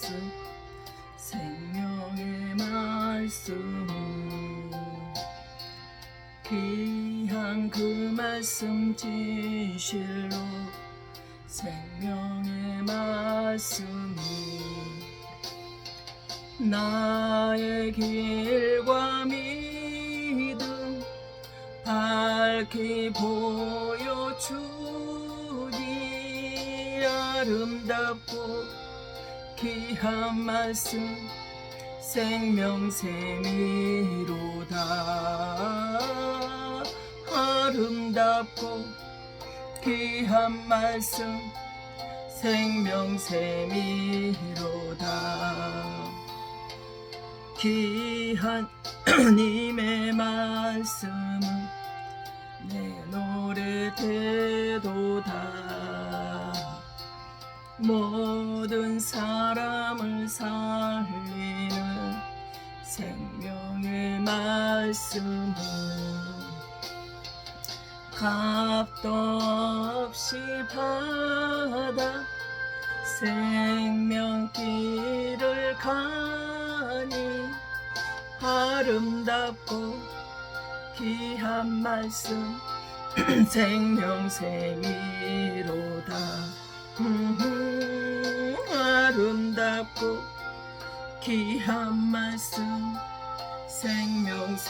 말씀 생명의 말씀 귀한 그 말씀 진실로 생명의 말씀이 나의 길과 믿음 밝히 보여주니 아름답고 귀한 말씀 생명샘이로다 아름답고 귀한 말씀 생명샘이로다 귀한 님의 말씀은 내 노래 되도다 모든 사람을 살리는 생명의 말씀은 값도 없이 받아 생명길을 가니 아름답고 귀한 말씀 생명샘이로다 아름답고 귀한 말씀 생명샘이로다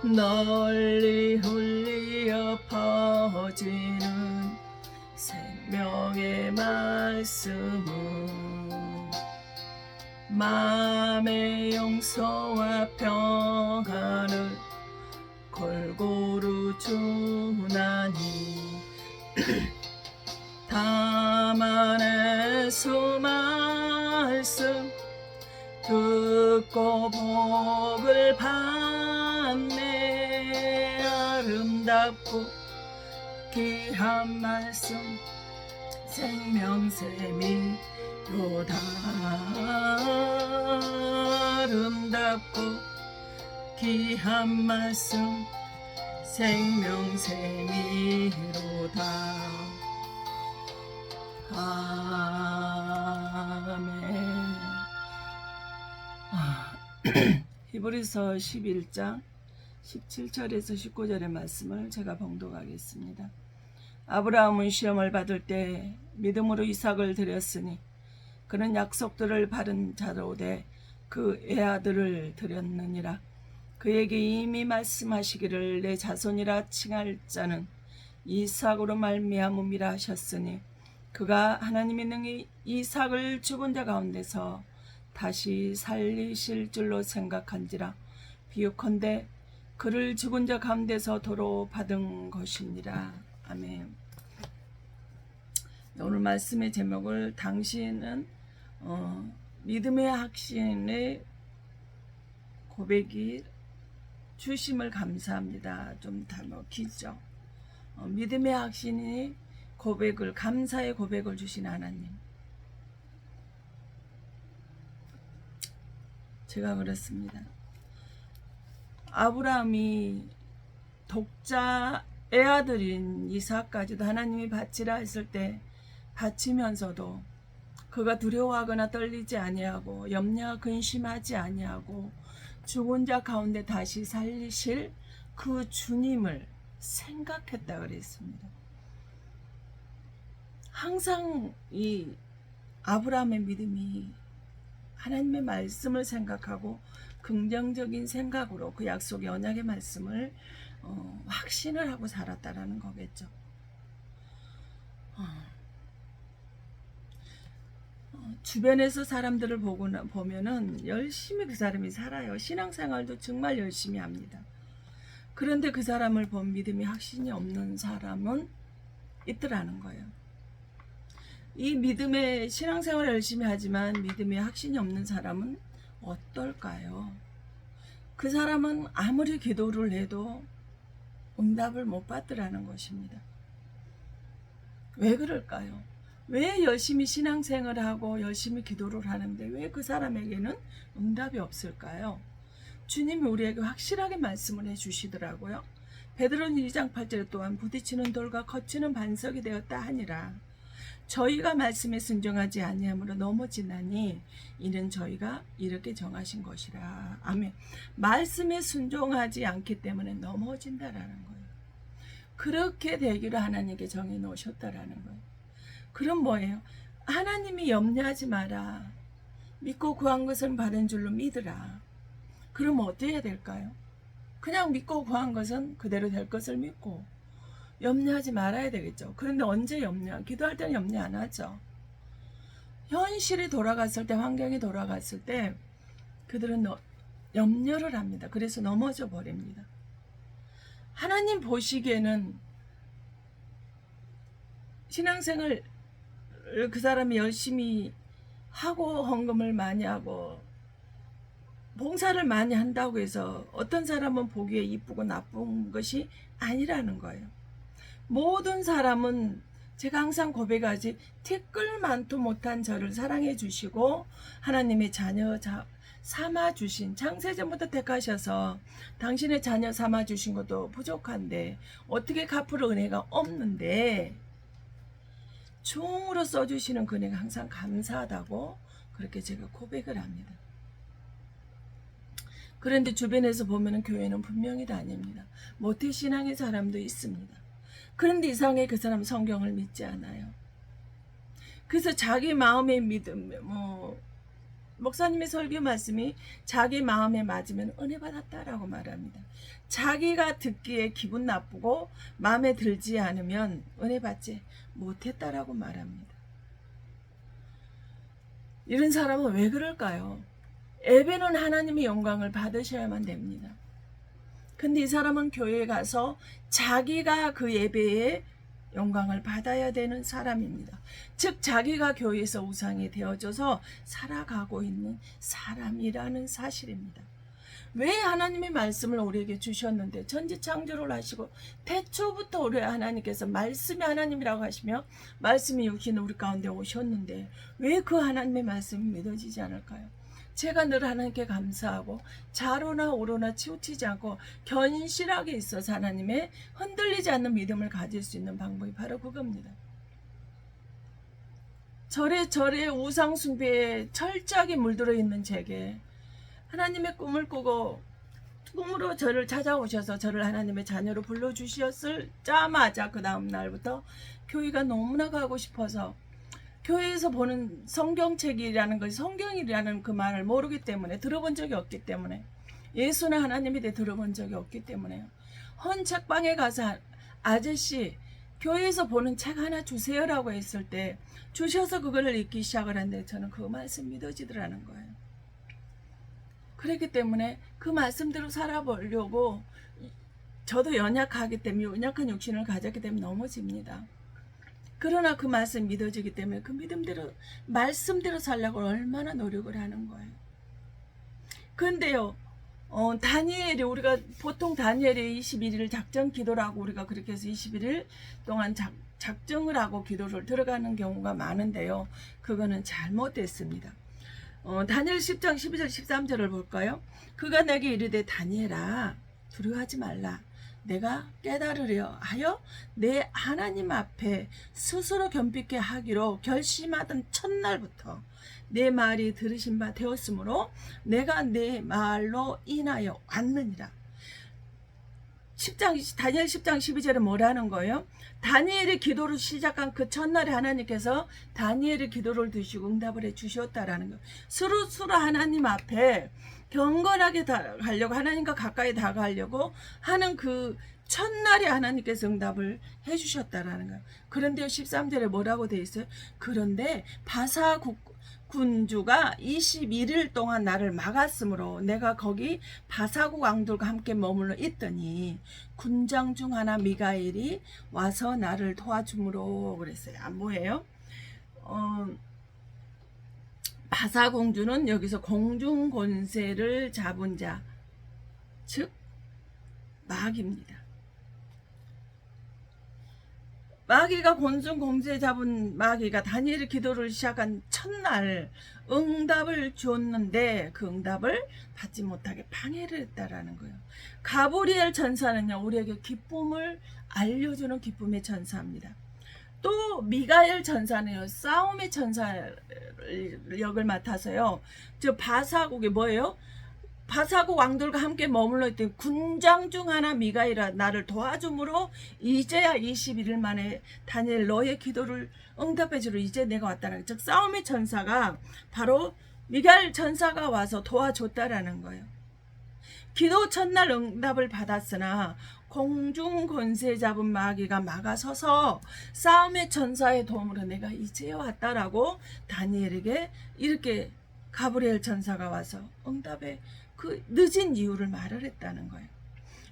널리 흘려 퍼지는 생명의 말씀은 마음의 용서와 평안을 골고루 주나니 담아내서 말씀 듣고 복을 받네 아름답고 귀한 말씀 생명샘이로다 아름답고 귀한 말씀 생명샘이로다 아멘 히브리서 11장 17절에서 19절의 말씀을 제가 봉독하겠습니다. 아브라함은 시험을 받을 때 믿음으로 이삭을 드렸으니 그는 약속들을 받은 자로 돼 그 애아들을 드렸느니라. 그에게 이미 말씀하시기를 내 자손이라 칭할 자는 이삭으로 말미암음이라 하셨으니 그가 하나님이 능히 이삭을 죽은 자 가운데서 다시 살리실 줄로 생각한지라. 비유컨대 그를 죽은 자 가운데서 도로 받은 것이니라. 아멘. 오늘 말씀의 제목을 당신은 믿음의 확신의 고백이 주심을 감사합니다. 좀 단어 길죠. 믿음의 확신이 고백을 감사의 고백을 주신 하나님. 제가 그렇습니다. 아브라함이 독자 애아들인 이삭까지도 하나님이 바치라 했을 때 바치면서도 그가 두려워하거나 떨리지 아니하고 염려 근심하지 아니하고 죽은 자 가운데 다시 살리실 그 주님을 생각했다 그랬습니다. 항상 이 아브라함의 믿음이 하나님의 말씀을 생각하고 긍정적인 생각으로 그 약속의 언약의 말씀을 확신을 하고 살았다라는 거겠죠. 주변에서 사람들을 보면은 열심히 그 사람이 살아요. 신앙생활도 정말 열심히 합니다. 그런데 그 사람을 본 믿음이 확신이 없는 사람은 있더라는 거예요. 이 믿음의 신앙생활 열심히 하지만 믿음의 확신이 없는 사람은 어떨까요? 그 사람은 아무리 기도를 해도 응답을 못 받더라는 것입니다. 왜 그럴까요? 왜 열심히 신앙생활을 하고 열심히 기도를 하는데 왜 그 사람에게는 응답이 없을까요? 주님이 우리에게 확실하게 말씀을 해주시더라고요. 베드로는 2장 8절에 또한 부딪히는 돌과 거치는 반석이 되었다 하니라. 저희가 말씀에 순종하지 아니함으로 넘어지나니 이는 저희가 이렇게 정하신 것이라. 아멘. 말씀에 순종하지 않기 때문에 넘어진다라는 거예요. 그렇게 되기로 하나님께 정해 놓으셨다라는 거예요. 그럼 뭐예요? 하나님이 염려하지 마라. 믿고 구한 것은 받은 줄로 믿으라. 그럼 어떻게 해야 될까요? 그냥 믿고 구한 것은 그대로 될 것을 믿고 염려하지 말아야 되겠죠. 그런데 언제 염려? 기도할 때는 염려 안 하죠. 현실이 돌아갔을 때, 환경이 돌아갔을 때 그들은 염려를 합니다. 그래서 넘어져 버립니다. 하나님 보시기에는 신앙생활 그 사람이 열심히 하고 헌금을 많이 하고 봉사를 많이 한다고 해서 어떤 사람은 보기에 이쁘고 나쁜 것이 아니라는 거예요. 모든 사람은 제가 항상 고백하지 티끌만도 못한 저를 사랑해 주시고 하나님의 자녀 삼아 주신, 창세전부터 택하셔서 당신의 자녀 삼아 주신 것도 부족한데 어떻게 갚을 은혜가 없는데 종으로 써주시는 그 은혜가 항상 감사하다고 그렇게 제가 고백을 합니다. 그런데 주변에서 보면 교회는 분명히 다닙니다. 모태신앙의 사람도 있습니다. 그런데 이상하게 그 사람 성경을 믿지 않아요. 그래서 자기 마음의 믿음, 목사님의 설교 말씀이 자기 마음에 맞으면 은혜 받았다라고 말합니다. 자기가 듣기에 기분 나쁘고 마음에 들지 않으면 은혜 받지 못했다라고 말합니다. 이런 사람은 왜 그럴까요? 예배는 하나님의 영광을 받으셔야만 됩니다. 근데 이 사람은 교회에 가서 자기가 그 예배에 영광을 받아야 되는 사람입니다. 즉 자기가 교회에서 우상이 되어져서 살아가고 있는 사람이라는 사실입니다. 왜 하나님의 말씀을 우리에게 주셨는데 천지창조를 하시고 태초부터 우리 하나님께서 말씀이 하나님이라고 하시며 말씀이 육신 우리 가운데 오셨는데 왜 그 하나님의 말씀이 믿어지지 않을까요? 제가 늘 하나님께 감사하고 좌로나 우로나 치우치지 않고 견실하게 있어서 하나님의 흔들리지 않는 믿음을 가질 수 있는 방법이 바로 그겁니다. 절에 우상 숭배에 철저하게 물들어 있는 제게 하나님의 꿈을 꾸고 꿈으로 저를 찾아오셔서 저를 하나님의 자녀로 불러주셨을자마자 그 다음 날부터 교회가 너무나 가고 싶어서 교회에서 보는 성경책이라는 것이 성경이라는 그 말을 모르기 때문에 들어본 적이 없기 때문에 예수나 하나님에 대해 들어본 적이 없기 때문에 헌 책방에 가서 아저씨 교회에서 보는 책 하나 주세요라고 했을 때 주셔서 그걸 읽기 시작을 했는데 저는 그 말씀 믿어지더라는 거예요. 그렇기 때문에 그 말씀대로 살아보려고 저도 연약하기 때문에 연약한 육신을 가졌기 때문에 넘어집니다. 그러나 그 말씀 믿어지기 때문에 그 믿음대로 말씀대로 살려고 얼마나 노력을 하는 거예요. 근데요 다니엘이 우리가 보통 다니엘이 21일 작정 기도라고 우리가 그렇게 해서 21일 동안 작정을 하고 기도를 들어가는 경우가 많은데요. 그거는 잘못됐습니다. 다니엘 10장 12절 13절을 볼까요? 그가 내게 이르되 다니엘아 두려워하지 말라. 내가 깨달으려 하여 내 하나님 앞에 스스로 겸비케 하기로 결심하던 첫날부터 내 말이 들으신 바 되었으므로 내가 내 말로 인하여 왔느니라. 다니엘 10장 12절에 뭐라는 거예요? 다니엘의 기도를 시작한 그 첫날에 하나님께서 다니엘의 기도를 드시고 응답을 해 주셨다라는 거예요. 스스로 하나님 앞에 경건하게 가려고 하나님과 가까이 다가가려고 하는 그 첫날에 하나님께서 응답을 해주셨다라는 거예요. 그런데 13절에 뭐라고 돼 있어요? 그런데 바사 군주가 21일 동안 나를 막았으므로 내가 거기 바사국 왕들과 함께 머물러 있더니 군장 중 하나 미가엘이 와서 나를 도와주므로 그랬어요. 뭐예요? 바사 공주는 여기서 공중 권세를 잡은 자, 즉 마귀입니다. 마귀가 공중 권세 잡은 마귀가 다니엘의 기도를 시작한 첫날 응답을 줬는데 그 응답을 받지 못하게 방해를 했다라는 거예요. 가브리엘 천사는요 우리에게 기쁨을 알려주는 기쁨의 천사입니다. 또 미가엘 전사는요, 싸움의 전사 역을 맡아서요, 저 바사국이 뭐예요? 바사국 왕들과 함께 머물러 있던 군장 중 하나 미가엘아, 나를 도와줌으로 이제야 21일 만에 다니엘 너의 기도를 응답해 주러 이제 내가 왔다는, 즉 싸움의 전사가 바로 미가엘 전사가 와서 도와줬다라는 거예요. 기도 첫날 응답을 받았으나 공중 권세 잡은 마귀가 막아서서 싸움의 전사의 도움으로 내가 이제 왔다라고 다니엘에게 이렇게 가브리엘 전사가 와서 응답의 그 늦은 이유를 말을 했다는 거예요.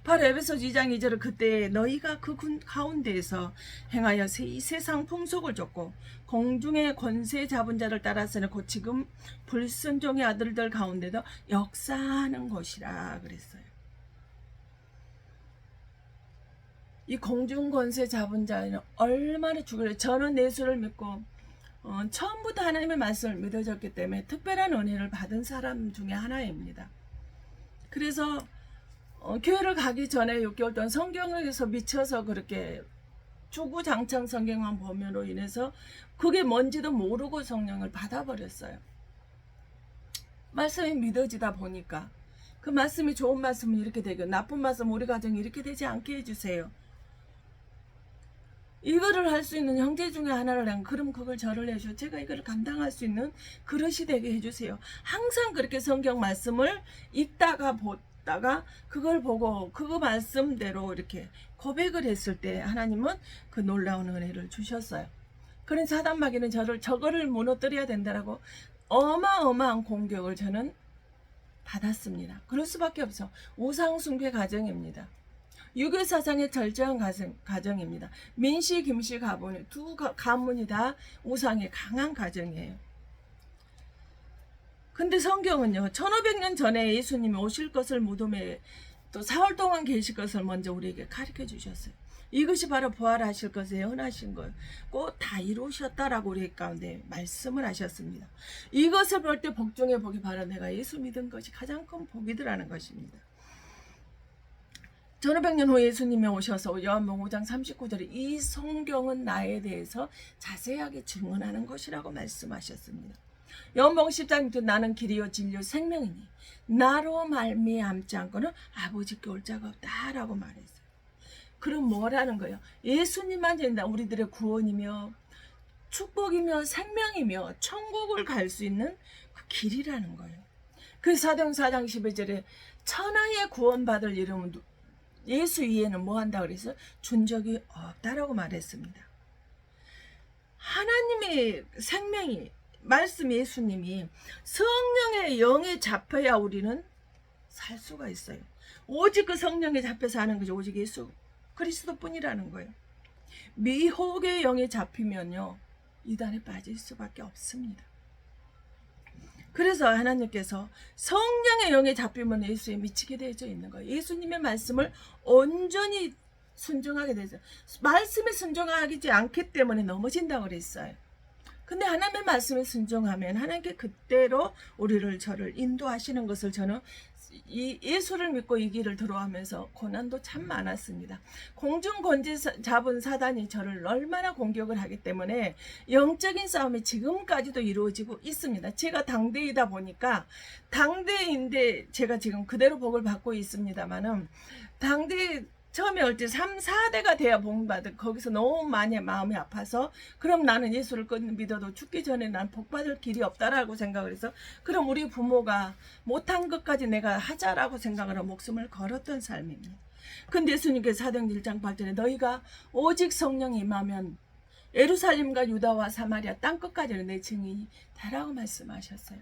바로 에베소서 2장 2절은 그때 너희가 그 군 가운데에서 행하여 이 세상 풍속을 쫓고 공중의 권세 잡은 자를 따라서는 곧 지금 불순종의 아들들 가운데도 역사하는 것이라 그랬어요. 이 공중 권세 잡은 자는 얼마나 죽을래. 저는 예수를 믿고 처음부터 하나님의 말씀을 믿어졌기 때문에 특별한 은혜를 받은 사람 중에 하나입니다. 그래서 교회를 가기 전에 6개월 동안 성경에서 미쳐서 그렇게 주구장창 성경만 보면로 인해서 그게 뭔지도 모르고 성령을 받아버렸어요. 말씀이 믿어지다 보니까 그 말씀이 좋은 말씀은 이렇게 되고 나쁜 말씀은 우리 가정이 이렇게 되지 않게 해주세요. 이거를 할 수 있는 형제 중에 하나를 하면 그럼 그걸 저를 해줘. 제가 이거를 감당할 수 있는 그릇이 되게 해주세요. 항상 그렇게 성경 말씀을 읽다가 보다가 그걸 보고 그거 말씀대로 이렇게 고백을 했을 때 하나님은 그 놀라운 은혜를 주셨어요. 그런 사단마귀는 저거를 무너뜨려야 된다라고 어마어마한 공격을 저는 받았습니다. 그럴 수밖에 없어. 우상숭배 가정입니다. 유교사상의 절저한 가정입니다. 민씨, 김씨 가문이 두 가문이 다 우상이 강한 가정이에요. 근데 성경은요, 1500년 전에 예수님이 오실 것을 무덤에 또 사흘 동안 계실 것을 먼저 우리에게 가르쳐 주셨어요. 이것이 바로 부활하실 것에 예언하신 거예요. 꼭 다 이루셨다라고 우리 가운데 말씀을 하셨습니다. 이것을 볼 때 복 중에 복이 바로 내가 예수 믿은 것이 가장 큰 복이더라는 것입니다. 1500년 후에 예수님이 오셔서 요한복음 5장 39절에 이 성경은 나에 대해서 자세하게 증언하는 것이라고 말씀하셨습니다. 요한복음 10장 6절 나는 길이요 진리요 생명이니 나로 말미암지 않고는 아버지께 올 자가 없다라고 말했어요. 그럼 뭐라는 거예요? 예수님만 된다. 우리들의 구원이며 축복이며 생명이며 천국을 갈 수 있는 그 길이라는 거예요. 그 사도행전 4장 11절에 천하의 구원받을 이름은 예수 이에는 뭐 한다 그래서 준 적이 없다라고 말했습니다. 하나님의 생명이 말씀 예수님이 성령의 영에 잡혀야 우리는 살 수가 있어요. 오직 그 성령에 잡혀서 하는 것이 오직 예수 그리스도뿐이라는 거예요. 미혹의 영에 잡히면요 이단에 빠질 수밖에 없습니다. 그래서 하나님께서 성령의 영에 잡히면 예수에 미치게 되어져 있는 거예요. 예수님의 말씀을 온전히 순종하게 되죠. 말씀에 순종하지 않기 때문에 넘어진다고 그랬어요. 근데 하나님의 말씀에 순종하면 하나님께 그대로 저를 인도하시는 것을 저는 이 예수를 믿고 이 길을 들어가면서 고난도 참 많았습니다. 공중 권세 잡은 사단이 저를 얼마나 공격을 하기 때문에 영적인 싸움이 지금까지도 이루어지고 있습니다. 제가 당대이다 보니까 당대인데 제가 지금 그대로 복을 받고 있습니다만은 당대 처음에 올 때 3, 4대가 돼야 복받을 거기서 너무 많이 마음이 아파서 그럼 나는 예수를 믿어도 죽기 전에 난 복받을 길이 없다라고 생각을 해서 그럼 우리 부모가 못한 것까지 내가 하자라고 생각을 하고 목숨을 걸었던 삶입니다. 근데 예수님께서 사도행전 1장 8절에 너희가 오직 성령이 임하면 예루살렘과 유다와 사마리아 땅끝까지는 내 증인이 되라고 말씀하셨어요.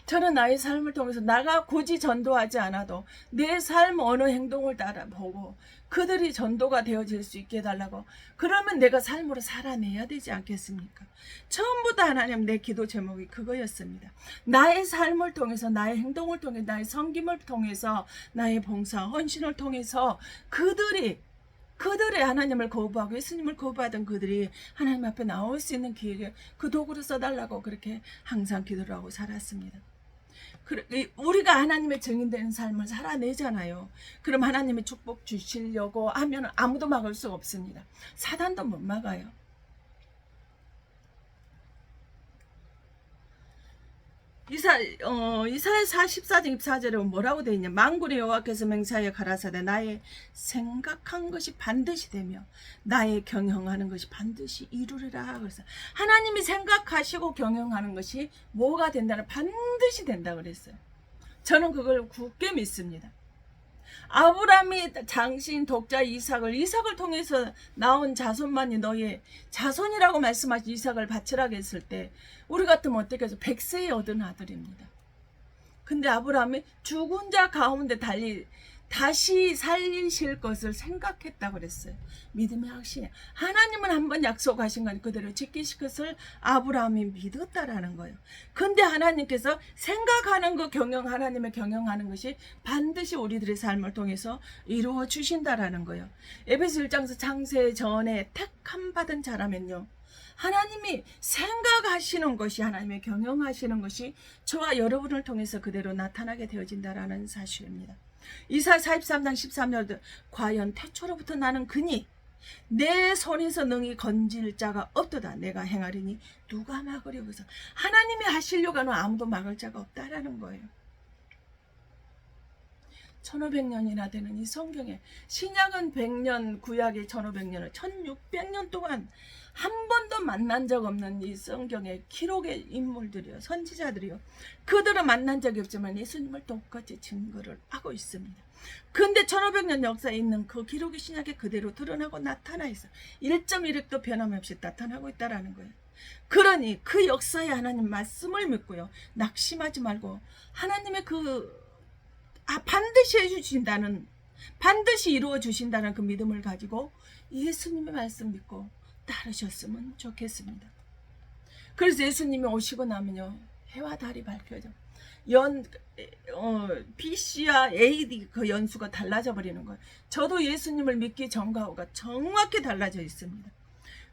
저는 나의 삶을 통해서 나가 굳이 전도하지 않아도 내 삶 어느 행동을 따라 보고 그들이 전도가 되어질 수 있게 해달라고 그러면 내가 삶으로 살아내야 되지 않겠습니까? 처음부터 하나님 내 기도 제목이 그거였습니다. 나의 삶을 통해서 나의 행동을 통해 나의 섬김을 통해서 나의 봉사 헌신을 통해서 그들의 하나님을 거부하고 예수님을 거부하던 그들이 하나님 앞에 나올 수 있는 기회를 그 도구로 써달라고 그렇게 항상 기도를 하고 살았습니다. 우리가 하나님의 증인되는 삶을 살아내잖아요. 그럼 하나님의 축복 주시려고 하면 아무도 막을 수 없습니다. 사단도 못 막아요. 이사야 44장 24절에 뭐라고 되어 있냐? 만군의 여호와께서 맹세하여 가라사대 나의 생각한 것이 반드시 되며 나의 경영하는 것이 반드시 이루리라. 그래서 하나님이 생각하시고 경영하는 것이 뭐가 된다는, 반드시 된다 그랬어요. 저는 그걸 굳게 믿습니다. 아브라함이 장신 독자 이삭을 통해서 나온 자손만이 너의 자손이라고 말씀하신 이삭을 바치라고 했을 때 우리 같으면 어떻게 해서 100세에 얻은 아들입니다. 근데 아브라함이 죽은 자 가운데 다시 살리실 것을 생각했다고 그랬어요. 믿음의 확신이에요. 하나님은 한번 약속하신 건 그대로 지키실 것을 아브라함이 믿었다라는 거예요. 근데 하나님께서 생각하는 거 하나님의 경영하는 것이 반드시 우리들의 삶을 통해서 이루어 주신다라는 거예요. 에베소 1장에서 창세 전에 택함 받은 자라면요, 하나님이 생각하시는 것이, 하나님의 경영하시는 것이 저와 여러분을 통해서 그대로 나타나게 되어진다라는 사실입니다. 이사야 43장 13절도 과연 태초로부터 나는 그니 내 손에서 능히 건질 자가 없도다. 내가 행하리니 누가 막으려. 그래서 하나님이 하시려고 하는 아무도 막을 자가 없다라는 거예요. 1500년이나 되는 이 성경에, 신약은 100년, 구약의 1500년을 1600년 동안 한 번도 만난 적 없는 이 성경의 기록의 인물들이요, 선지자들이요, 그들은 만난 적이 없지만 예수님을 똑같이 증거를 하고 있습니다. 근데 1500년 역사에 있는 그 기록이 신약에 그대로 드러나고 나타나 있어요. 1.1획도 변함없이 나타나고 있다는 거예요. 그러니 그 역사에 하나님 말씀을 믿고요, 낙심하지 말고 하나님의 반드시 해주신다는, 반드시 이루어 주신다는 그 믿음을 가지고 예수님의 말씀 믿고 따르셨으면 좋겠습니다. 그래서 예수님이 오시고 나면요, 해와 달이 밝혀져 BC와 AD 그 연수가 달라져 버리는 거예요. 저도 예수님을 믿기 전과 후가 정확히 달라져 있습니다.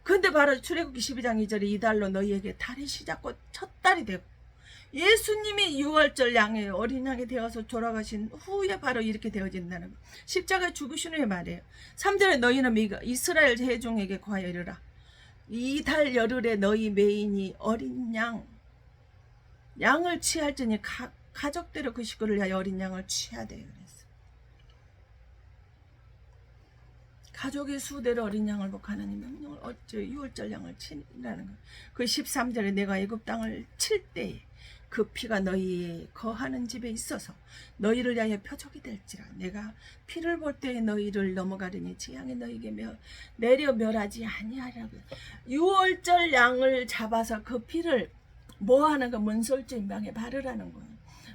근데 바로 출애굽기 12장 2절에 이달로 너희에게 달이 시작과 첫 달이 되고, 예수님이 6월절 양의 어린 양이 되어서 돌아가신 후에 바로 이렇게 되어진다는 거. 십자가에 죽으신 후에 말이에요. 3절에 너희는 이스라엘 회중에게 과여 이르라. 이 달 열흘에 너희 메인이 어린 양을 취할지니 가족대로 그 식구를 위하여 어린 양을 취하되 그랬어. 가족의 수대로 어린 양을 먹고 하나님 명령을 어째 6월절 양을 치라는 거예요. 그 13절에 내가 애굽 땅을 칠 때에 그 피가 너희 거하는 집에 있어서 너희를 위하여 표적이 될지라. 내가 피를 볼 때에 너희를 넘어가려니 재앙이 너희에게 내려 멸하지 아니하라고요. 6월절 양을 잡아서 그 피를 뭐하는 거, 문설주 임방에 바르라는 거예요.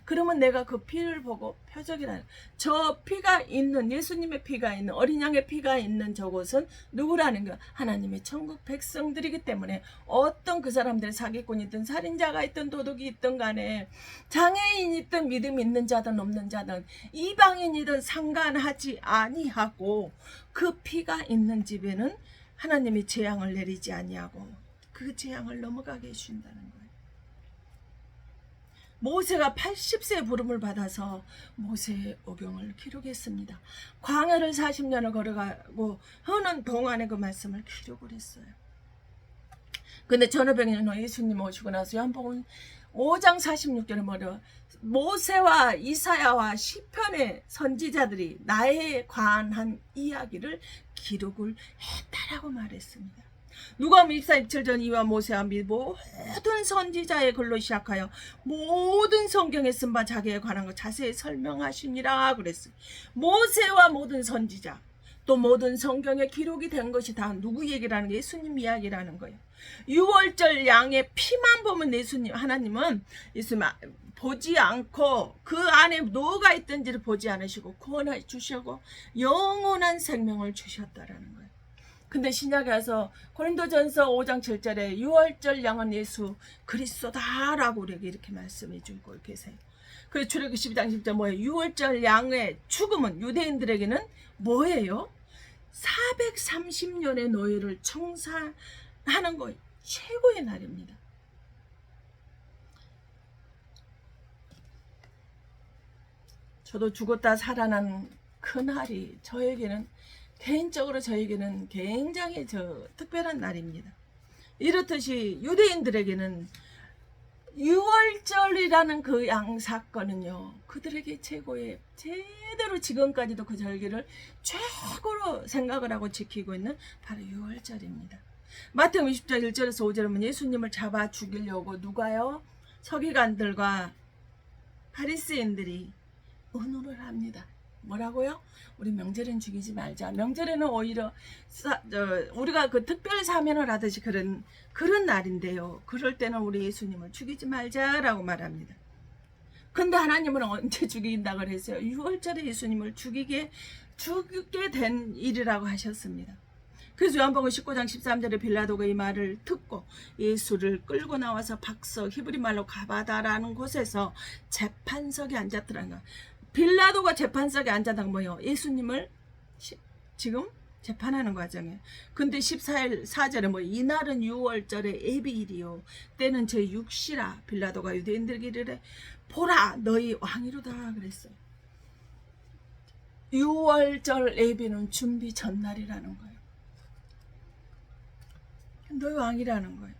그러면 내가 그 피를 보고 표적이라는, 저 피가 있는, 예수님의 피가 있는, 어린 양의 피가 있는 저곳은 누구라는 거, 하나님의 천국 백성들이기 때문에 어떤 그 사람들, 사기꾼이 있든 살인자가 있든 도둑이 있든 간에, 장애인이 있든 믿음 있는 자든 없는 자든 이방인이든 상관하지 아니하고 그 피가 있는 집에는 하나님이 재앙을 내리지 아니하고 그 재앙을 넘어가게 해주신다는 거예요. 모세가 80세의 부름을 받아서 모세의 오경을 기록했습니다. 광야를 40년을 걸어가고 하는 동안에 그 말씀을 기록을 했어요. 근데 1500년 후 예수님 오시고 나서 요한복음 5장 46절에 뭐래요? 모세와 이사야와 시편의 선지자들이 나에 관한 이야기를 기록을 했다라고 말했습니다. 누가복음 24:27절 이와 모세와 모든 선지자의 글로 시작하여 모든 성경에 쓴 바 자기에 관한 것 자세히 설명하시니라 그랬어요. 모세와 모든 선지자, 또 모든 성경에 기록이 된 것이 다 누구 얘기라는 게 예수님 이야기라는 거예요. 6월절 양의 피만 보면 하나님은 예수님 보지 않고 그 안에 뭐가 있든지를 보지 않으시고 구원해 주시고 영원한 생명을 주셨다라는 거예요. 근데 신약에 와서 고린도전서 5장 7절에 6월절 양은 예수 그리스도다라고 우리에게 이렇게 말씀해 주고 계세요. 그래서 출애굽기 12장 10절 뭐예요? 6월절 양의 죽음은 유대인들에게는 뭐예요? 430년의 노예를 청산하는 거 최고의 날입니다. 저도 죽었다 살아난 그 날이 개인적으로 저에게는 굉장히 특별한 날입니다. 이렇듯이 유대인들에게는 유월절이라는 그 양 사건은요, 그들에게 최고의, 제대로 지금까지도 그 절기를 최고로 생각을 하고 지키고 있는 바로 유월절입니다. 마태복음 20장 1절에서 5절에 보면 예수님을 잡아 죽이려고 누가요? 서기관들과 바리새인들이 의논을 합니다. 뭐라고요? 우리 명절엔 죽이지 말자. 명절에는 오히려 우리가 그 특별 사면을 하듯이 그런 날인데요. 그럴 때는 우리 예수님을 죽이지 말자라고 말합니다. 근데 하나님은 언제 죽인다고 그랬어요? 6월절에 예수님을 죽게 된 일이라고 하셨습니다. 그래서 요한복음 19장 13절에 빌라도가 이 말을 듣고 예수를 끌고 나와서 박석, 히브리 말로 가바다라는 곳에서 재판석에 앉았더라는 거예요. 빌라도가 재판석에 앉아당 뭐예요? 예수님을 지금 재판하는 과정이에요. 근데 14절에 뭐 이날은 6월절의 예비일이요 때는 제 6시라 빌라도가 유대인들에게 이르되 보라 너희 왕이로다 그랬어요. 6월절 예비는 준비 전날이라는 거예요. 너희 왕이라는 거예요.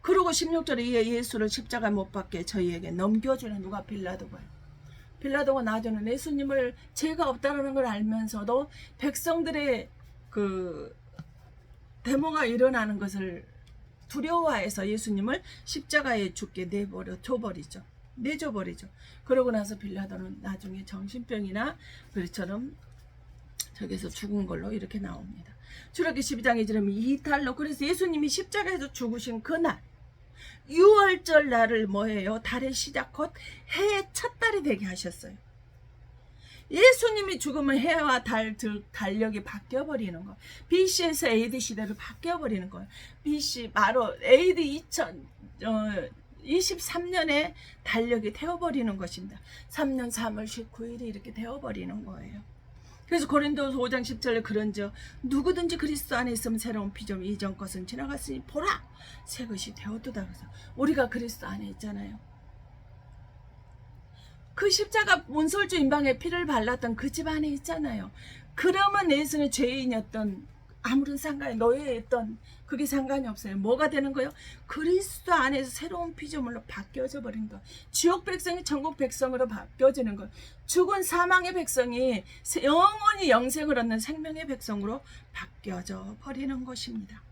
그리고 16절에 이에 예수를 십자가에 못 박게 저희에게 넘겨주는 누가? 빌라도가요. 빌라도가 나중에 예수님을 죄가 없다는 걸 알면서도 백성들의 그 데모가 일어나는 것을 두려워해서 예수님을 십자가에 죽게 내줘버리죠. 그러고 나서 빌라도는 나중에 정신병이나 그처럼 저기서 죽은 걸로 이렇게 나옵니다. 출애굽기 12장 2절에 이달로, 그래서 예수님이 십자가에서 죽으신 그날 6월절 날을 뭐예요? 달의 시작 곧 해의 첫 달이 되게 하셨어요. 예수님이 죽으면 해와 달력이 바뀌어버리는 거예요. BC에서 AD 시대로 바뀌어버리는 거예요. BC 바로 AD 2023년에 달력이 되어버리는 것입니다. 3년 3월 19일이 이렇게 되어버리는 거예요. 그래서 고린도서 5장 10절에 그런즉 누구든지 그리스도 안에 있으면 새로운 피조물, 이전 것은 지나갔으니 보라 새 것이 되었도다. 그래서 우리가 그리스도 안에 있잖아요. 그 십자가 문설주 임방에 피를 발랐던 그 집 안에 있잖아요. 그러면 예수는 죄인이었던, 아무런 상관이 노예였던 그게 상관이 없어요. 뭐가 되는 거예요? 그리스도 안에서 새로운 피조물로 바뀌어져 버린 거. 지옥 백성이 천국 백성으로 바뀌어지는 거. 죽은 사망의 백성이 영원히 영생을 얻는 생명의 백성으로 바뀌어져 버리는 것입니다.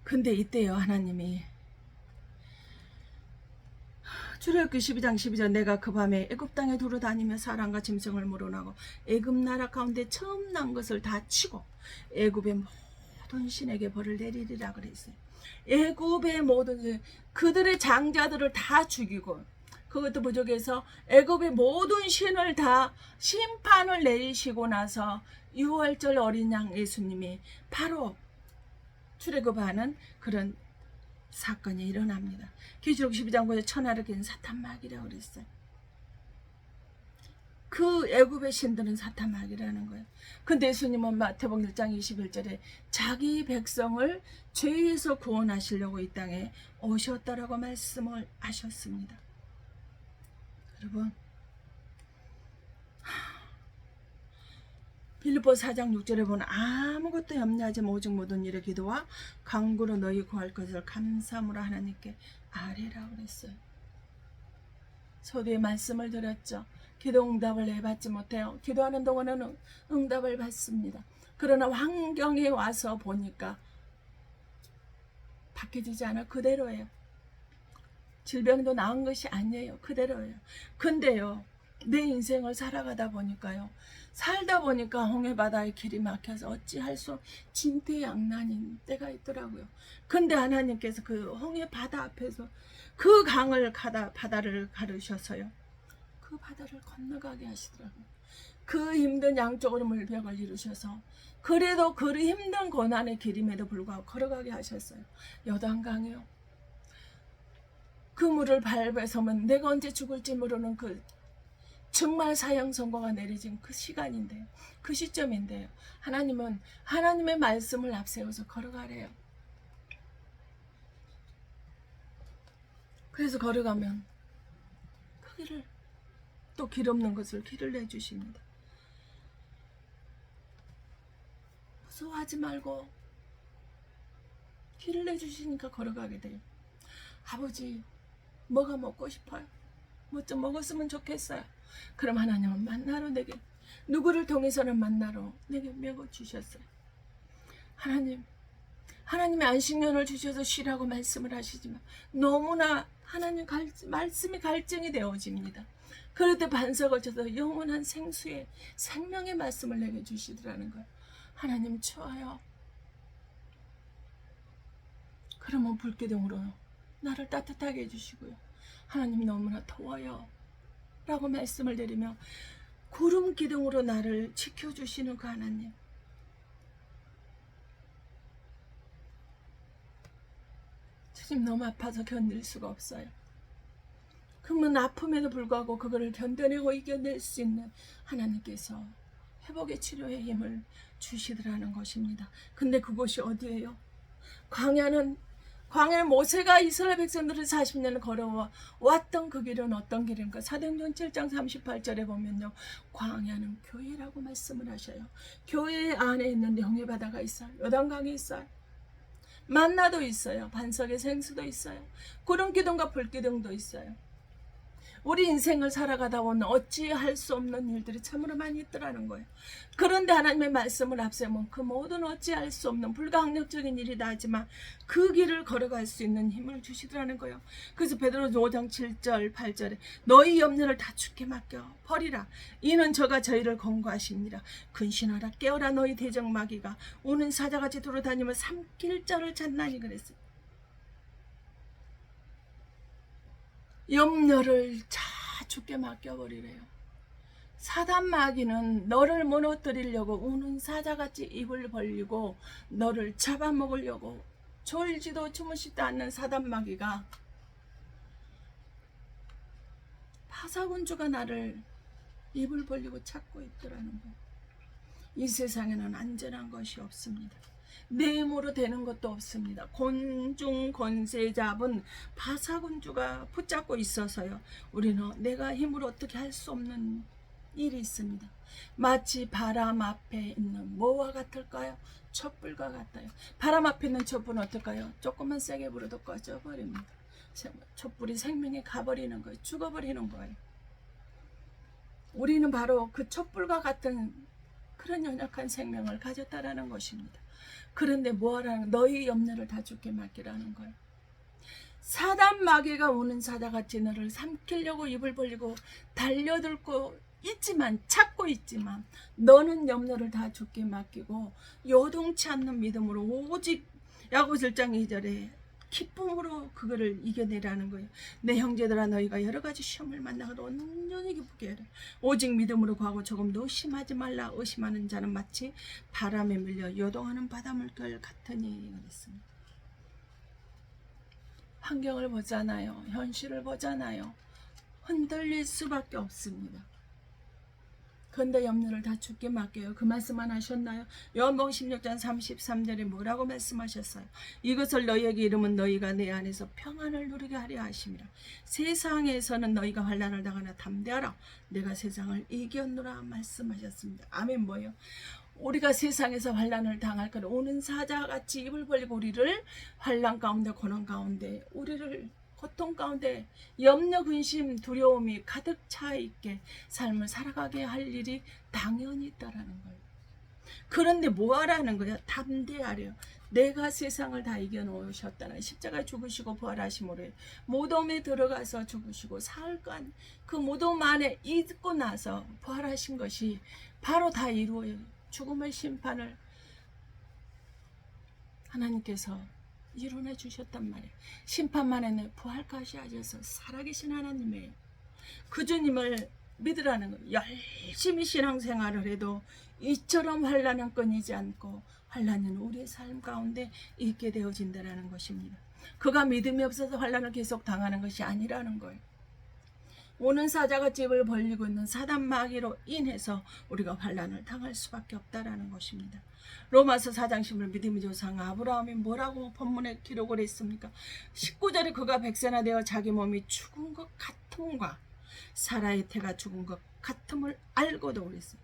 근데 이때요, 하나님이 출애굽기 12장 12절 내가 그 밤에 애굽 땅에 두루다니며 사람과 짐승을 물어나고 애굽 나라 가운데 처음 난 것을 다 치고 애굽의 모든 신에게 벌을 내리리라 그랬어요. 애굽의 모든 그들의 장자들을 다 죽이고 그것도 부족해서 애굽의 모든 신을 다 심판을 내리시고 나서 6월절 어린 양 예수님이 바로 출애굽하는 그런 사건이 일어납니다. 계시록 12장 9절 천하를 깬 사탄마귀라고 그랬어요. 그 애굽의 신들은 사탄마귀라는 거예요. 근데 예수님은 마태복음 1장 21절에 자기 백성을 죄에서 구원하시려고 이 땅에 오셨다라고 말씀을 하셨습니다. 여러분, 빌립보 4장 6절에 보면 아무것도 염려하지 오직 모든 일에 기도와 간구로 너희 구할 것을 감사함으로 하나님께 아뢰라고 그랬어요. 서두에 말씀을 드렸죠. 기도 응답을 내받지 못해요. 기도하는 동안은 응답을 받습니다. 그러나 환경에 와서 보니까 바뀌지 않아 그대로예요. 질병도 나은 것이 아니에요. 그대로예요. 근데요, 내 인생을 살아가다 보니까요, 살다 보니까 홍해바다의 길이 막혀서 어찌할 수 진퇴양난인 때가 있더라고요. 근데 하나님께서 그 홍해바다 앞에서 그 바다를 가르셔서요, 그 바다를 건너가게 하시더라고요. 그 힘든 양쪽으로 물벽을 이루셔서 그래도 그 힘든 고난의 길임에도 불구하고 걸어가게 하셨어요. 요단강이요. 그 물을 밟아서면 내가 언제 죽을지 모르는 그 정말 사형 선고가 내려진 그 시간인데요. 그 시점인데요. 하나님은 하나님의 말씀을 앞세워서 걸어가래요. 그래서 걸어가면 그 길을, 또 길 없는 것을 길을 내주십니다. 무서워하지 말고 길을 내주시니까 걸어가게 돼요. 아버지, 뭐가 먹고 싶어요? 뭐 좀 먹었으면 좋겠어요. 그럼 하나님은 만나러 내게, 누구를 통해서는 만나러 내게 먹어 주셨어요. 하나님이 안식년을 주셔서 쉬라고 말씀을 하시지만 너무나 하나님 말씀이 갈증이 되어집니다. 그럴 때 반석을 쳐서 영원한 생수의 생명의 말씀을 내게 주시더라는 거예요. 하나님 추워요. 그러면 불기둥으로 나를 따뜻하게 해주시고요. 하나님 너무나 더워요 라고 말씀을 드리며 구름 기둥으로 나를 지켜주시는 그 하나님, 주님 너무 아파서 견딜 수가 없어요. 그러면 아픔에도 불구하고 그거를 견뎌내고 이겨낼 수 있는 하나님께서 회복의 치료의 힘을 주시더라는 것입니다. 근데 그곳이 어디예요? 광야는 모세가 이스라엘 백성들을 40년을 걸어왔던 그 길은 어떤 길인가? 사도행전 7장 38절에 보면요, 광야는 교회라고 말씀을 하셔요. 교회 안에 있는 영의 바다가 있어요. 요단강이 있어요. 만나도 있어요. 반석의 생수도 있어요. 구름 기둥과 불 기둥도 있어요. 우리 인생을 살아가다 보면 어찌할 수 없는 일들이 참으로 많이 있더라는 거예요. 그런데 하나님의 말씀을 앞세우면 그 모든 어찌할 수 없는 불가항력적인 일이다 하지만 그 길을 걸어갈 수 있는 힘을 주시더라는 거예요. 그래서 베드로전서 5장 7절 8절에 너희 염려를 다 주께 맡겨 버리라. 이는 저가 저희를 권고하십니다. 근신하라 깨어라 너희 대적마귀가 우는 사자같이 돌아다니며 삼킬 자를 찾나니 그랬어요. 염려를 다 주께 맡겨버리래요. 사단 마귀는 너를 무너뜨리려고 우는 사자같이 입을 벌리고 너를 잡아먹으려고 졸지도 주무시지 않는 사단 마귀가 파사군주가 나를 입을 벌리고 찾고 있더라는 거예요. 이 세상에는 안전한 것이 없습니다. 내 힘으로 되는 것도 없습니다. 곤중 권세 잡은 바사군주가 붙잡고 있어서요, 우리는 내가 힘으로 어떻게 할 수 없는 일이 있습니다. 마치 바람 앞에 있는 뭐와 같을까요? 촛불과 같아요. 바람 앞에 있는 촛불은 어떨까요? 조금만 세게 불어도 꺼져버립니다. 촛불이 생명에 가버리는 거예요. 죽어버리는 거예요. 우리는 바로 그 촛불과 같은 그런 연약한 생명을 가졌다라는 것입니다. 그런데 뭐하라는, 너희 염려를 다 주께 맡기라는 거예요. 사단 마귀가 우는 사자같이 너를 삼키려고 입을 벌리고 달려들고 있지만, 찾고 있지만 너는 염려를 다 주께 맡기고 요동치 않는 믿음으로 오직 야고보서 1장 2절에 기쁨으로 그거를 이겨내라는 거예요. 내 형제들아 너희가 여러 가지 시험을 만나고 온전히 기쁘게 해라. 오직 믿음으로 구하고 조금도 의심하지 말라. 의심하는 자는 마치 바람에 밀려 요동하는 바닷물결 같으니 그랬습니다. 환경을 보잖아요. 현실을 보잖아요. 흔들릴 수밖에 없습니다. 그런데 염려를 다 주께 맡겨요. 그 말씀만 하셨나요? 요한복음 16장 33절에 뭐라고 말씀하셨어요? 이것을 너희에게 이르면 너희가 내 안에서 평안을 누리게 하려 하심이라. 세상에서는 너희가 환난을 당하나 담대하라. 내가 세상을 이겼노라 말씀하셨습니다. 아멘. 뭐예요? 우리가 세상에서 환난을 당할 거는 오는 사자같이 입을 벌리고 우리를 환난 가운데, 고난 가운데, 우리를 고통 가운데 염려, 근심, 두려움이 가득 차 있게 삶을 살아가게 할 일이 당연히 있다라는 거예요. 그런데 뭐 하라는 거예요? 담대하래요. 내가 세상을 다 이겨놓으셨다는, 십자가에 죽으시고 부활하심으로 무덤에 들어가서 죽으시고 사흘간 그 무덤 안에 있고 나서 부활하신 것이 바로 다 이루어요. 죽음의 심판을 하나님께서 이루어 주셨단 말이에요. 심판만 했네. 부활까지 하셔서 살아계신 하나님이에요. 그 주님을 믿으라는 거예요. 열심히 신앙생활을 해도 이처럼 환난은 끊이지 않고 환난은 우리의 삶 가운데 있게 되어진다는 것입니다. 그가 믿음이 없어서 환난을 계속 당하는 것이 아니라는 거예요. 오는 사자가 입을 벌리고 있는 사단 마귀로 인해서 우리가 환난을 당할 수밖에 없다라는 것입니다. 로마서 4장 10절 믿음의 조상 아브라함이 뭐라고 본문에 기록을 했습니까? 19절에 그가 백세나 되어 자기 몸이 죽은 것 같음과 사라의 태가 죽은 것 같음을 알고도 그랬어요.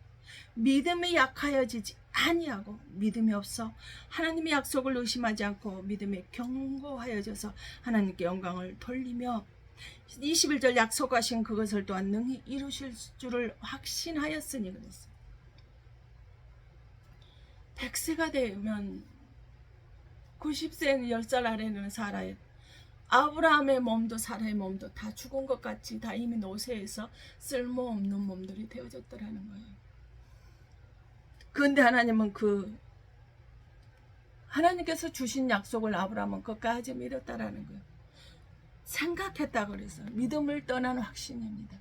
믿음이 약하여지지 아니하고 믿음이 없어 하나님의 약속을 의심하지 않고 믿음에 견고하여져서 하나님께 영광을 돌리며 21절 약속하신 그것을 또한 능히 이루실 줄을 확신하였으니 그랬어요. 100세가 되면 90세는 10살 아래는 살아요. 아브라함의 몸도 사라의 몸도 다 죽은 것 같이 다 이미 노쇠해서 쓸모없는 몸들이 되어졌더라는 거예요. 그런데 하나님은 하나님께서 주신 약속을 아브라함은 끝까지 믿었다라는 거예요. 생각했다 그래서 믿음을 떠난 확신입니다.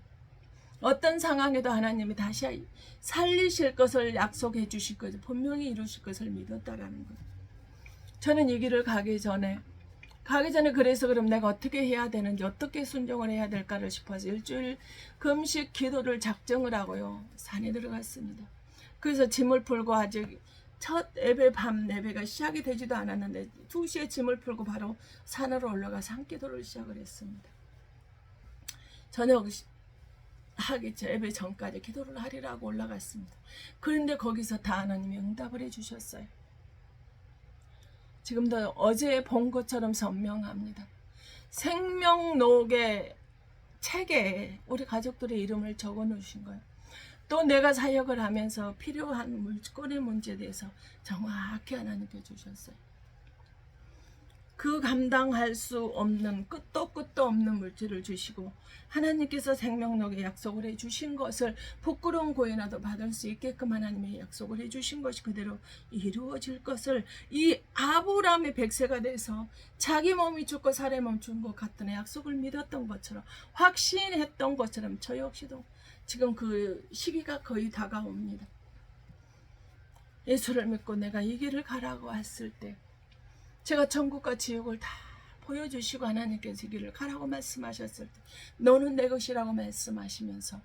어떤 상황에도 하나님이 다시 살리실 것을 약속해 주실 것을 분명히 이루실 것을 믿었다라는 거예요. 저는 이 길을 가기 전에 그래서 그럼 내가 어떻게 해야 되는지 어떻게 순종을 해야 될까를 싶어서 일주일 금식 기도를 작정을 하고요 산에 들어갔습니다. 그래서 짐을 풀고 아직 첫 예배 밤 예배가 시작이 되지도 않았는데 2시에 짐을 풀고 바로 산으로 올라가 산기도를 시작을 했습니다. 저녁 하기 예배 전까지 기도를 하리라고 올라갔습니다. 그런데 거기서 다 하나님이 응답을 해주셨어요. 지금도 어제 본 것처럼 선명합니다. 생명록의 책에 우리 가족들의 이름을 적어 놓으신 거예요. 또 내가 사역을 하면서 필요한 물건의 문제에 대해서 정확히 하나님께 주셨어요. 그 감당할 수 없는 끝도 없는 물질을 주시고 하나님께서 생명록에 약속을 해주신 것을 부끄러운 고인아도 받을 수 있게끔 하나님의 약속을 해주신 것이 그대로 이루어질 것을 이 아브라함의 100세가 돼서 자기 몸이 죽고 사람의 몸 죽은 것 같던 약속을 믿었던 것처럼 확신했던 것처럼 저 역시도 지금 그 시기가 거의 다가옵니다. 예수를 믿고 내가 이 길을 가라고 했을 때 제가 천국과 지옥을 다 보여주시고 하나님께서 이 길을 가라고 말씀하셨을 때 너는 내 것이라고 말씀하시면서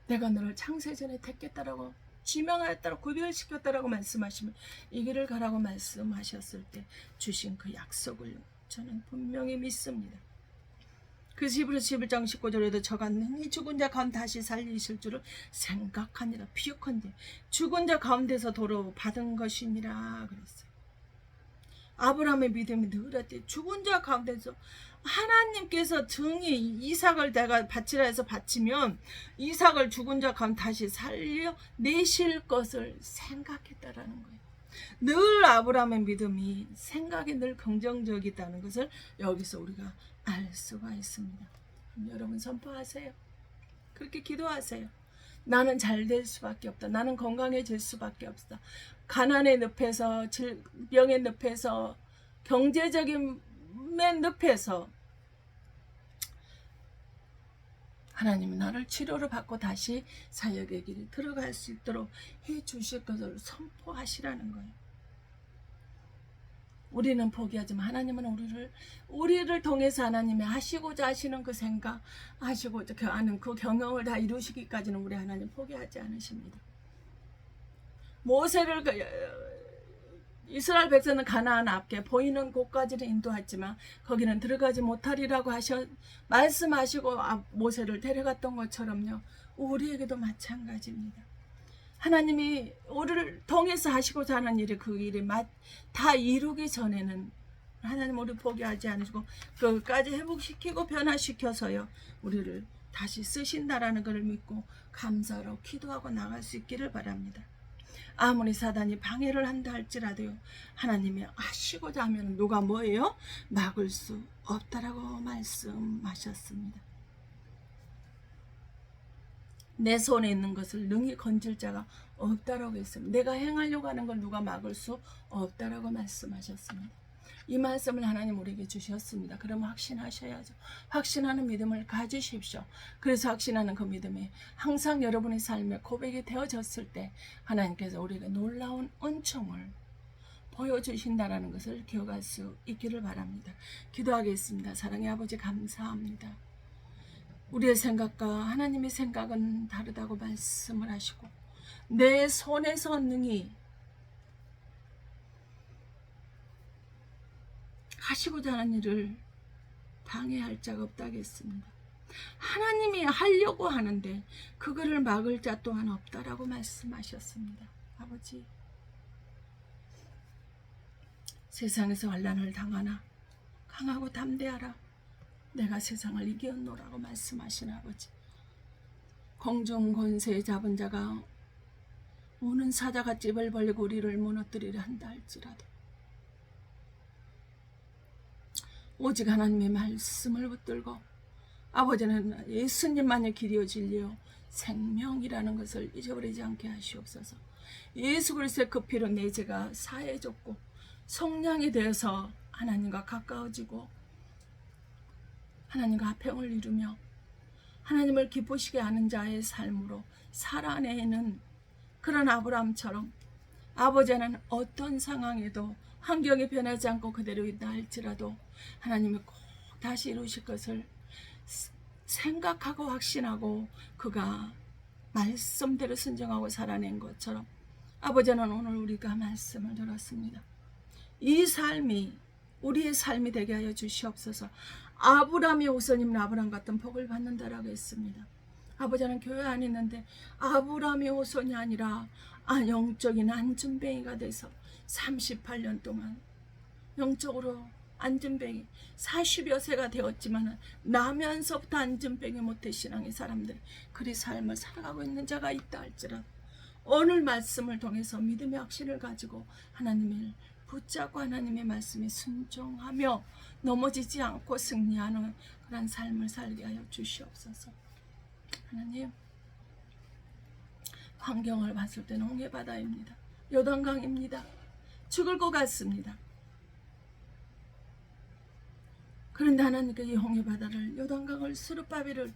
내가 너를 창세전에 택했다라고 지명하였다라고 구별시켰다라고 말씀하시면 이 길을 가라고 말씀하셨을 때 주신 그 약속을 저는 분명히 믿습니다. 그 히브리서 11장 19절에도 저가 능히 죽은 자 가운데 다시 살리실 줄을 생각하니라. 비유컨대 죽은 자 가운데서 도로 받은 것이니라 그랬어요. 아브라함의 믿음이 늘었대. 죽은 자 가운데서 하나님께서 등이 이삭을 내가 바치라 해서 바치면 이삭을 죽은 자 가운데 다시 살려 내실 것을 생각했다라는 거예요. 늘 아브라함의 믿음이 생각이 늘 긍정적이다는 것을 여기서 우리가 알 수가 있습니다. 여러분 선포하세요. 그렇게 기도하세요. 나는 잘 될 수밖에 없다. 나는 건강해질 수밖에 없다. 가난의 늪에서 질병의 늪에서 경제적인 늪에서 하나님은 나를 치료를 받고 다시 사역의 길에 들어갈 수 있도록 해 주실 것을 선포하시라는 거예요. 우리는 포기하지만 하나님은 우리를 통해서 하나님이 하시고자 하시는 그 생각, 하시고자 하는 그 경영을 다 이루시기까지는 우리 하나님 포기하지 않으십니다. 모세를 이스라엘 백성은 가나안 앞에 보이는 곳까지는 인도했지만 거기는 들어가지 못하리라고 말씀하시고 모세를 데려갔던 것처럼요. 우리에게도 마찬가지입니다. 하나님이 우리를 통해서 하시고자 하는 일이 그 일이 다 이루기 전에는 하나님 우리 포기하지 않으시고 그것까지 회복시키고 변화시켜서요. 우리를 다시 쓰신다라는 것을 믿고 감사로 기도하고 나갈 수 있기를 바랍니다. 아무리 사단이 방해를 한다 할지라도요. 하나님이 하시고자 하면 누가 뭐예요? 막을 수 없다라고 말씀하셨습니다. 내 손에 있는 것을 능히 건질 자가 없다라고 했습니다. 내가 행하려고 하는 걸 누가 막을 수 없다라고 말씀하셨습니다. 이 말씀을 하나님 우리에게 주셨습니다. 그러면 확신하셔야죠. 확신하는 믿음을 가지십시오. 그래서 확신하는 그 믿음이 항상 여러분의 삶에 고백이 되어졌을 때 하나님께서 우리에게 놀라운 은총을 보여주신다는 것을 기억할 수 있기를 바랍니다. 기도하겠습니다. 사랑의 아버지 감사합니다. 우리의 생각과 하나님의 생각은 다르다고 말씀을 하시고 내 손에서 능히 하시고자 하는 일을 방해할 자가 없다겠습니다. 하나님이 하려고 하는데 그거를 막을 자 또한 없다라고 말씀하셨습니다. 아버지, 세상에서 환난을 당하나 강하고 담대하라. 내가 세상을 이겼노라고 말씀하신 아버지, 공중 권세 잡은 자가 우는 사자가 찝을 벌리고 우리를 무너뜨리려 한다 할지라도 오직 하나님의 말씀을 붙들고 아버지는 예수님만이 길이요 진리요 생명이라는 것을 잊어버리지 않게 하시옵소서. 예수 그리스도의 그 피로 내 죄가 사해졌고 성량이 되어서 하나님과 가까워지고 하나님과 화평을 이루며 하나님을 기쁘시게 하는 자의 삶으로 살아내는 그런 아브라함처럼 아버지는 어떤 상황에도 환경이 변하지 않고 그대로 있다 할지라도 하나님이 꼭 다시 이루실 것을 생각하고 확신하고 그가 말씀대로 순종하고 살아낸 것처럼 아버지는 오늘 우리가 말씀을 들었습니다. 이 삶이 우리의 삶이 되게 하여 주시옵소서. 아브라함이 우선이면 아브라함 같은 복을 받는다라고 했습니다. 아버지는 교회 안 있는데 아브라함이 후손이 아니라 영적인 안전뱅이가 돼서 38년 동안 영적으로 안전뱅이 40여 세가 되었지만 나면서부터 안전뱅이 못해 신앙의 사람들이 그리 삶을 살아가고 있는 자가 있다 할지라도 오늘 말씀을 통해서 믿음의 확신을 가지고 하나님을 붙잡고 하나님의 말씀에 순종하며 넘어지지 않고 승리하는 그런 삶을 살게 하여 주시옵소서. 하나님, 환경을 봤을 때는 홍해바다입니다. 요단강입니다. 죽을 것 같습니다. 그런데 하나님께 이 홍해바다를 요단강을 스룹바벨을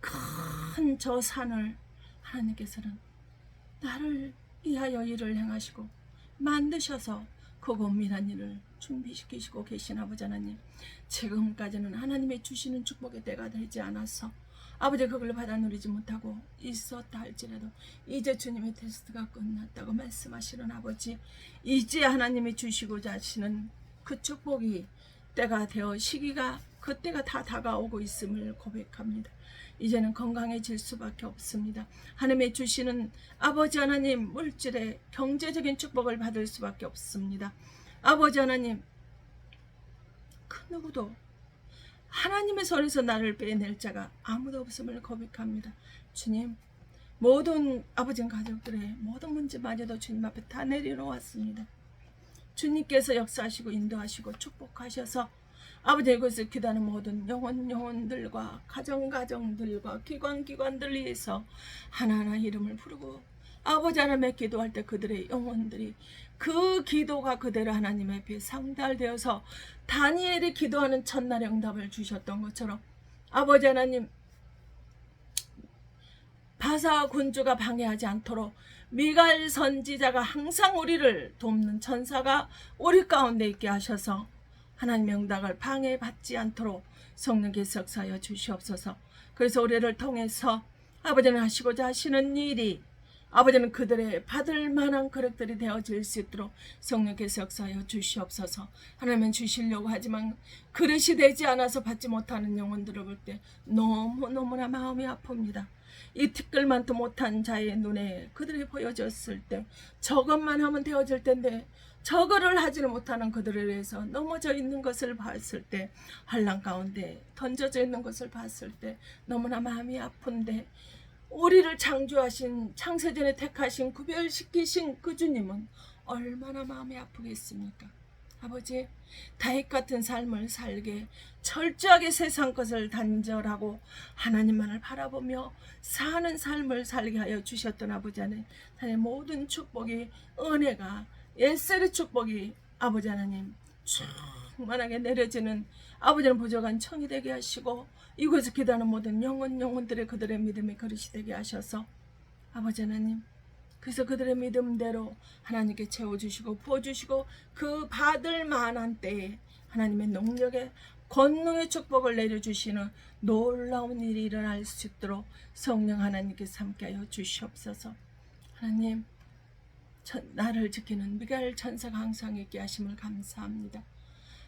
큰 저 산을 하나님께서는 나를 위하여 일을 행하시고 만드셔서 그 고민한 일을 준비시키시고 계신 아버지 하나님, 지금까지는 하나님의 주시는 축복의 때가 되지 않아서 아버지 그걸 받아 누리지 못하고 있었다 할지라도 이제 주님의 테스트가 끝났다고 말씀하시는 아버지, 이제 하나님이 주시고자 하시는 그 축복이 때가 되어 시기가 그때가 다 다가오고 있음을 고백합니다. 이제는 건강해질 수밖에 없습니다. 하나님의 주시는 아버지 하나님 물질의 경제적인 축복을 받을 수밖에 없습니다. 아버지 하나님, 그 누구도 하나님의 손에서 나를 빼낼 자가 아무도 없음을 고백합니다. 주님, 모든 아버지 가족들의 모든 문제마저도 주님 앞에 다 내려놓았습니다. 주님께서 역사하시고 인도하시고 축복하셔서 아버지 이곳을 기도하는 모든 영혼들과 가정들과 기관들을 위해서 하나하나 이름을 부르고 아버지 하나님의 기도할 때 그들의 영혼들이 그 기도가 그대로 하나님 앞에 상달되어서 다니엘이 기도하는 첫날의 응답을 주셨던 것처럼 아버지 하나님, 바사 군주가 방해하지 않도록 미갈 선지자가 항상 우리를 돕는 천사가 우리 가운데 있게 하셔서 하나님의 응답을 방해받지 않도록 성령께서 역사하여 주시옵소서. 그래서 우리를 통해서 아버지는 하시고자 하시는 일이 아버지는 그들의 받을 만한 그릇들이 되어질 수 있도록 성령께서 역사하여 주시옵소서. 하나님은 주시려고 하지만 그릇이 되지 않아서 받지 못하는 영혼들을 볼 때 너무너무나 마음이 아픕니다. 이 티끌만도 못한 자의 눈에 그들이 보여졌을 때 저것만 하면 되어질 텐데 저거를 하지는 못하는 그들에 의해서 넘어져 있는 것을 봤을 때, 환난 가운데 던져져 있는 것을 봤을 때 너무나 마음이 아픈데, 우리를 창조하신 창세전에 택하신 구별시키신 그 주님은 얼마나 마음이 아프겠습니까? 아버지, 다윗 같은 삶을 살게 철저하게 세상 것을 단절하고 하나님만을 바라보며 사는 삶을 살게 하여 주셨던 아버지 안에 하나님의 모든 축복이, 은혜가, 옛세의 축복이 아버지 하나님 충만하게 내려지는 아버지는 부족한 청이 되게 하시고 이곳에서 기도하는 모든 영혼들의 그들의 믿음의 그릇이 되게 하셔서 아버지 하나님, 그래서 그들의 믿음대로 하나님께 채워주시고 부어주시고 그 받을 만한 때에 하나님의 능력에 권능의 축복을 내려주시는 놀라운 일이 일어날 수 있도록 성령 하나님께서 함께하여 주시옵소서. 하나님, 나를 지키는 미가엘 천사가 항상 있게 하심을 감사합니다.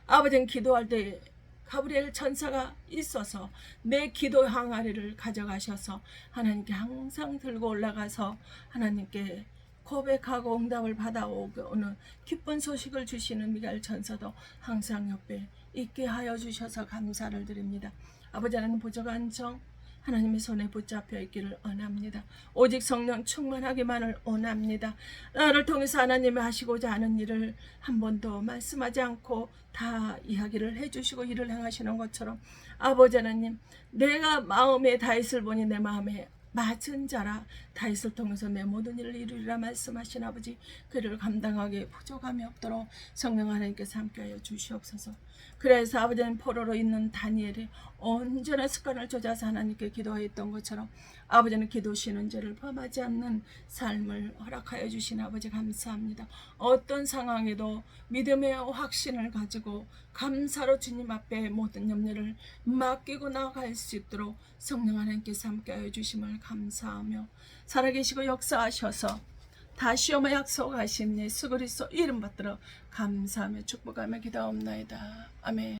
아버지는 기도할 때 가브리엘 천사가 있어서 내 기도 항아리를 가져가셔서 하나님께 항상 들고 올라가서 하나님께 고백하고 응답을 받아오는 기쁜 소식을 주시는 미가엘 천사도 항상 옆에 있게 하여 주셔서 감사를 드립니다. 아버지 하나님 부족한 정 하나님의 손에 붙잡혀 있기를 원합니다. 오직 성령 충만하기만을 원합니다. 나를 통해서 하나님이 하시고자 하는 일을 한 번도 말씀하지 않고 다 이야기를 해주시고 일을 행하시는 것처럼 아버지 하나님, 내가 마음에 다윗을 보니 내 마음에 맞은 자라, 다윗을 통해서 내 모든 일을 이루리라 말씀하신 아버지, 그를 감당하기에 부족함이 없도록 성령 하나님께서 함께하여 주시옵소서. 그래서 아버지는 포로로 있는 다니엘이 언제나 습관을 조져서 하나님께 기도하였던 것처럼 아버지는 기도 쉬는 죄를 범하지 않는 삶을 허락하여 주신 아버지 감사합니다. 어떤 상황에도 믿음의 확신을 가지고 감사로 주님 앞에 모든 염려를 맡기고 나아갈 수 있도록 성령 하나님께서 함께하여 주심을 감사하며 살아계시고 역사하셔서 다시 오며 약속하신 예수 그리스도 이름 받들어 감사하며 축복하며 기도하옵나이다. 아멘.